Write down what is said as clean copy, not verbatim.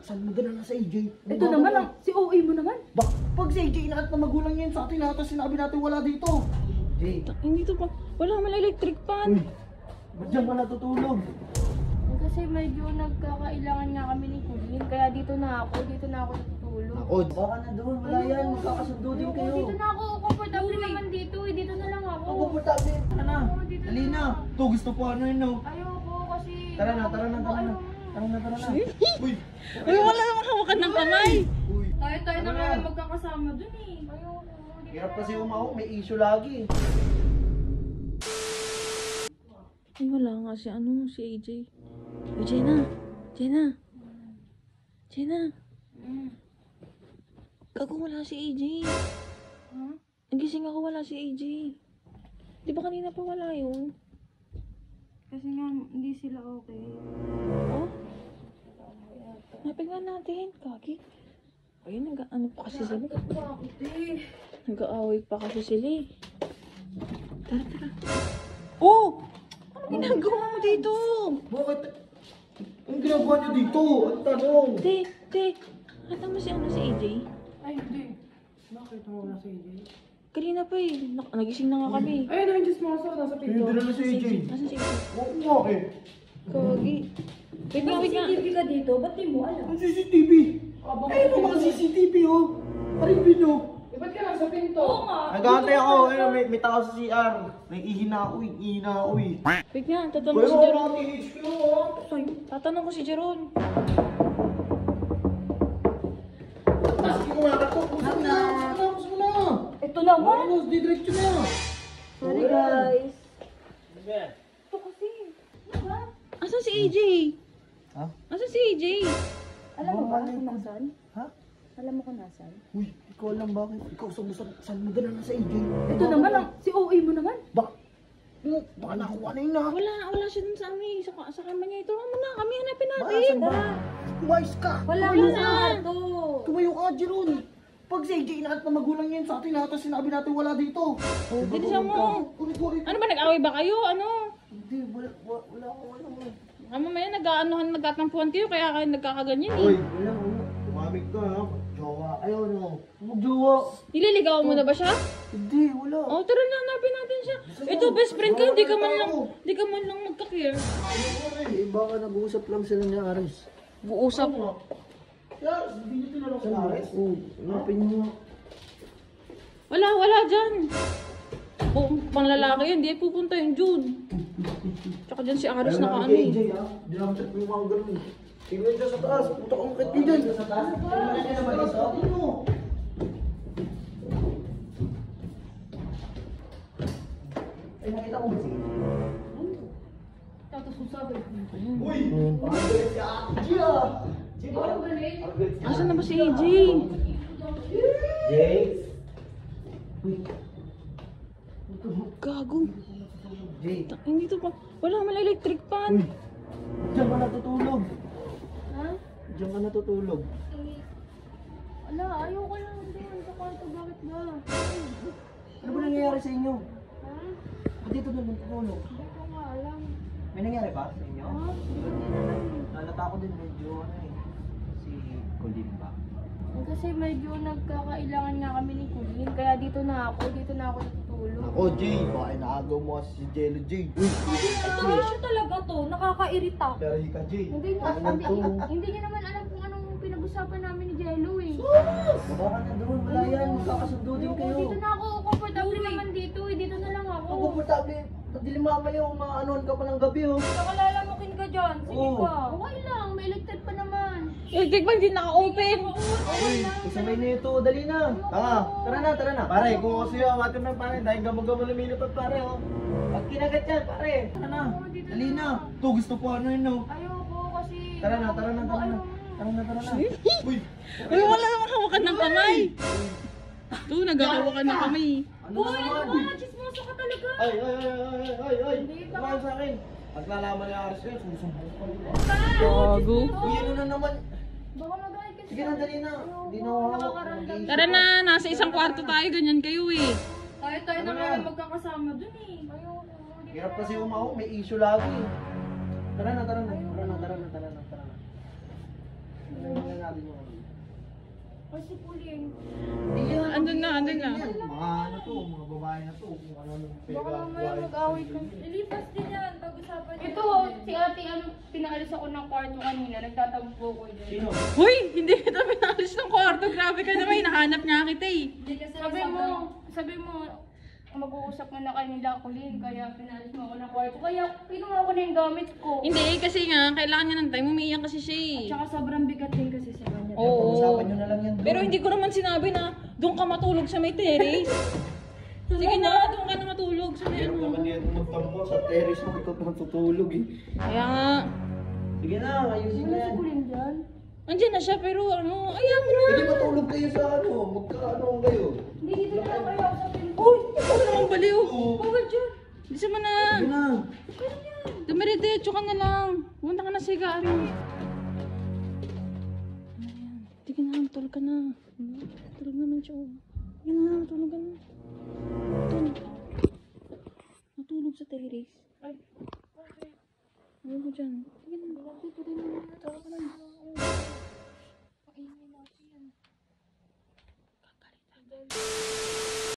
Saan mo ganun na sa AJ? Ito naman ang si OA mo naman. Pag si AJ inaat na magulang niya yun sa atin, tapos sinabi natin wala dito. Jay. Hindi to pa. Wala naman electric fan. Uy, ba't dyan ka natutulog? Kasi medyo nagkakailangan nga kami ni Kulin, kaya dito na ako natutulog. Ako, baka na doon, wala yan, magkakasundo din kayo. Dito na ako, comfortable naman dito eh, dito na lang ako. Ako komportable, tara na. Dali na. To, gusto po ano yun, no? Ayoko kasi... Tara na. Tara na. Uy, Uy, wala naman hawakan ng kamay. uy. Tayo Ano na yan? nga magkakasama dun eh. Ayoko. Hirap kasi umahok, may issue lagi. Ay, wala nga si si AJ. Uy, Jenna. Gago, wala si AJ. Huh? Nagising ako, wala si AJ. Di ba kanina pa wala yun? Kasi nga, hindi sila okay. Oh? Napignan natin, kaki. Ayun, nag-ano pa kasi sila. Bakit eh? Nag-aaway pa kasi sila eh. Tara. Oh! Ano ginagawa mo dito? Bakit? Ang ginagawa niyo dito? Ang tanong. Te. Kata mo si si AJ? Ay, hindi. Bakit mo wala si AJ? Kanina pa eh. Nagising na nga kami. Ay, nandiyan mo sa nasa Hindi na si AJ. Nasaan si AJ? Oo nga eh. Kagi. Wait nga. CCTV ka dito, ba't di mo alam? Ang CCTV. Ayun ang mga CCTV oh. Paribin nyo. Ba't ka nasa pinto? Oo nga. Nag-aantay ako. Ayun, may tao sa CR. May ihina ako eh. Wait nga, tatanong ko Pero si ako Jeron. mga THQ oh. Tatanong ko si Jeron. Sige mo nga ako. Pusok na. Ito naman. Vamos, didiretso na. Sorry guys. Ito kasi. Diba? Asan si AJ? Ha? Asan si AJ? Alam mo ba Baka kung na- nasan? Ha? Alam mo kung nasan? Uy, ikaw lang bakit? Ikaw saan mo ganun na sa AJ? Ito naman ang si OA mo naman. Baka nakuha na yun ah. Wala siya dun sa sa kama niya. Ito muna, kami hanapin Baka natin. saan ba? Umayos ka. Wala Wala mo na. sa kwarto. Tumayo ka, Jeron. Pag si AJ inaat na magulang niya yun sa atin, tapos sinabi natin wala dito. Bilisan mo. Kulit. Ano ba, nag-away ba kayo? Ano? Hindi, wala ako. Mamaya nagtatampuhan kayo kaya kayo nagkakaganyan eh. Uy, wala. Tumamig ka ha. Jowa. Ayaw no. Mag-jowa. Nililigaw mo na ba siya? Hindi, wala. Oh, tara na, hanapin natin siya. Ito, best friend ka, hindi ka man lang magka-care. Baka nag-uusap lang sila ni Aris. Buusap. Kaya, hindi nyo tinanong si Aris? Oo, hanapin nyo. Wala dyan. Kung panlalaki yan, di ay pupunta yung June. Tsaka dyan si Aris naka ano eh. Hindi naman chat mo yung mga ganun. Tingnan dyan sa taas. Puta kong kit dyan. Sa taas? Tingnan nyo naman dito. Ay, nakita mo ba si AJ? Tapos usabi. Uy! Parang galit si Ate Gia! Ano ba rin? Asan na ba si AJ? Jay? Uy! Gago. Jay? Hindi to pa. Wala naman electric fan. Uy! Diyan ka natutulog. Ha? Diyan ka natutulog. Wala, ayoko lang doon sa kwarto. Bakit ba? Ano ba nangyayari sa inyo? Ha? Ba't dito na natutulog? Hindi ko nga alam. May nangyari ba sa inyo? Ha? Hindi ko din alam. Nalata ko din medyo ano eh. Si Colin ba? Kasi medyo nagkakailangan nga kami ni Kulin, kaya dito na ako natutulog. Ako, Jay. Baka inaagaw mo kasi si Jello, Jay. Uy! Ito issue talaga to, nakakairita. Pero ka, Jay. Hindi niya naman alam kung anong pinag-usapan namin ni Jello eh. Baka na doon, wala yan. Magkakasundo din kayo. Dito na ako, comfortable naman dito eh, dito na lang ako. Ang komportable. Pagdilim mamaya, umaanuhan ka pa ng gabi, oh. Saka lalamukin ka dyan, sige Oo. ka. Okay lang, may electric pa naman. Electric fan, hindi naka-open. Uy, isamay na ito, dali na. Tara na. Pare, kung kasi yung atin na pare, dahil gamo-gamo lumilipad pare, oh. Pag kinagat yan, pare. Tara na. Dali na. Ito, gusto po ano yun, no. Ayoko kasi... Tara na. Uy! Uy, wala naman hawakan ng kamay. Ito, naghahawakan ng kamay. Ano Uy, ano naman? ba? Chismoso ka talaga. Ay! Kumain sa akin. Paglalaman ni Aris yun, susumbong ko. Gago. Uy, ano na naman? Baka magalit kasi. Sige na, dali na. Di na ako. Nakakaramdam. Tara na, nasa isang kwarto tayo, ganyan kayo eh. Tayo Ano na yan? nga magkakasama dun eh. Ayoko. Hirap kasi umahok, may issue lagi. Tara na. rin yung ano. Kasi Kulin. Andun na. Mga ano to, mga babae na to. Kung ano nung Baka mamaya mag-away ka. Ilipas din yan. Pag-usapan niyo. Ito, si ate, pinaalis ako ng kwarto kanina. Nagtatampo ko dyan. Sino? Hoy, hindi kita pinalis ng kwarto. Grabe ka naman, hinahanap nga kita eh. Hindi kasi Sabi mo, mag-uusap mo na kayo nila Kulin. Kaya pinaalis mo ako ng kwarto. Kaya kinuha ko na yung gamit ko. Hindi, kasi nga, kailangan niya ng time. Umiiyak kasi siya eh. Tsaka sobrang bigat din kasi sa kanya. Oo. Pag-usapan nyo na lang yan. Pero hindi ko naman sinabi na doon ka matulog sa may terrace. Sige na, doon ka na matulog sa may Meron ano. naman yan magtampo sa terrace mo. Ikaw naman tutulog eh. Kaya nga, Sige na, ayusin na Ano si yan. Kulin dyan? andyan na siya pero ano, ayaw mo na. Hindi matulog kayo sa ano. Magkaano kayo. Hindi, dito na lang kayo usapin ko. Uy, ikaw naman baliw. Oo. Bawal dyan. Bisa mo na. Sige na. Dumiretso ka na lang. Punta ka na sa gari. Ayan. Sige na, tulog ka na. Tulog naman siya. Sige na, tulog ka na. Tulog. Natulog sa terrace. Ay,